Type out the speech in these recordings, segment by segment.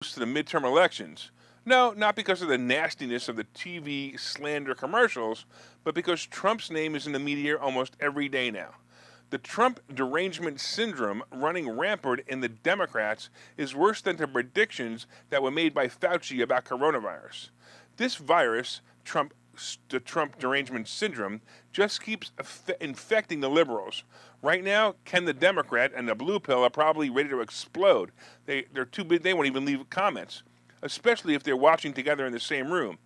to the midterm elections. No, not because of the nastiness of the TV slander commercials, but because Trump's name is in the media almost every day now. The Trump derangement syndrome running rampant in the Democrats is worse than the predictions that were made by Fauci about coronavirus. This virus, the Trump derangement syndrome, just keeps infecting the liberals. Right now, Ken the Democrat and the blue pill are probably ready to explode. They're too big, they won't even leave comments, especially if they're watching together in the same room.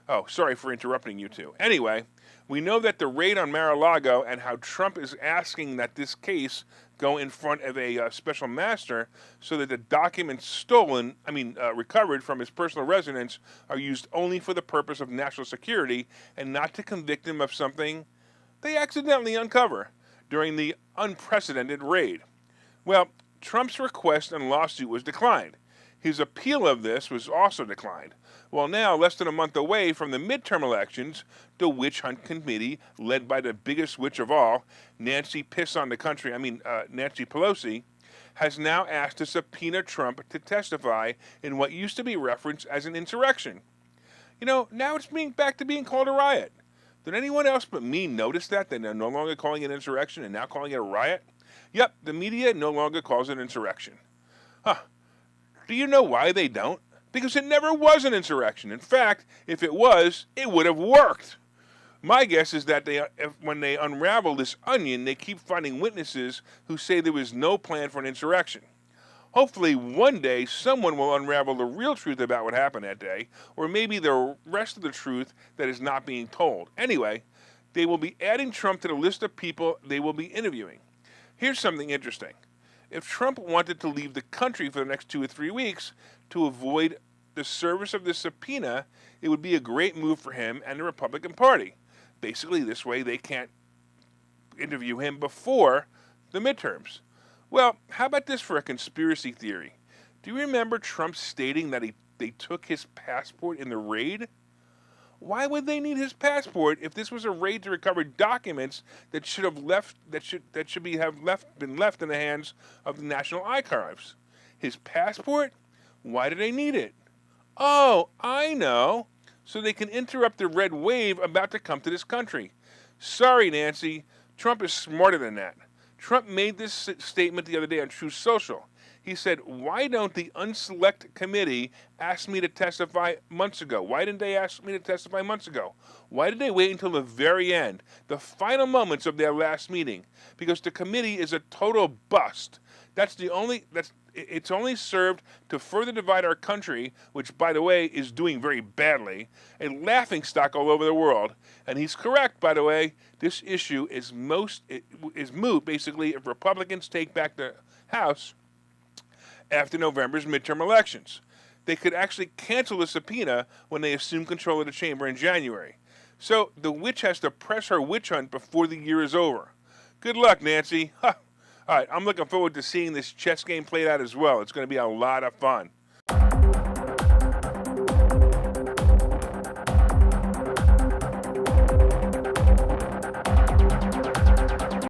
Oh, sorry for interrupting you two. Anyway, we know that the raid on Mar-a-Lago and how Trump is asking that this case go in front of a special master so that the documents recovered from his personal residence are used only for the purpose of national security and not to convict him of something they accidentally uncover during the unprecedented raid. Well, Trump's request and lawsuit was declined. His appeal of this was also declined. Well, now, less than a month away from the midterm elections, the witch hunt committee, led by the biggest witch of all, Nancy Pelosi, has now asked to subpoena Trump to testify in what used to be referenced as an insurrection. Now it's back to being called a riot. Did anyone else but me notice that? They're no longer calling it an insurrection and now calling it a riot? Yep, the media no longer calls it an insurrection. Huh. Do you know why they don't? Because it never was an insurrection. In fact, if it was, it would have worked. My guess is that when they unravel this onion, they keep finding witnesses who say there was no plan for an insurrection. Hopefully, one day, someone will unravel the real truth about what happened that day, or maybe the rest of the truth that is not being told. Anyway, they will be adding Trump to the list of people they will be interviewing. Here's something interesting. If Trump wanted to leave the country for the next 2 or 3 weeks to avoid the service of the subpoena, it would be a great move for him and the Republican Party. Basically, this way they can't interview him before the midterms. Well, how about this for a conspiracy theory? Do you remember Trump stating that they took his passport in the raid? Why would they need his passport if this was a raid to recover documents that should have been left in the hands of the National Archives? His passport? Why do they need it? Oh, I know. So they can interrupt the red wave about to come to this country. Sorry, Nancy. Trump is smarter than that. Trump made this statement the other day on Truth Social. He said, why don't the unselect committee ask me to testify months ago? Why didn't they ask me to testify months ago? Why did they wait until the very end, the final moments of their last meeting? Because the committee is a total bust. It's only served to further divide our country, which, by the way, is doing very badly, a laughingstock all over the world. And he's correct, by the way. This issue is moot, basically, if Republicans take back the House after November's midterm elections. They could actually cancel the subpoena when they assume control of the chamber in January. So the witch has to press her witch hunt before the year is over. Good luck, Nancy. All right, I'm looking forward to seeing this chess game played out as well. It's going to be a lot of fun.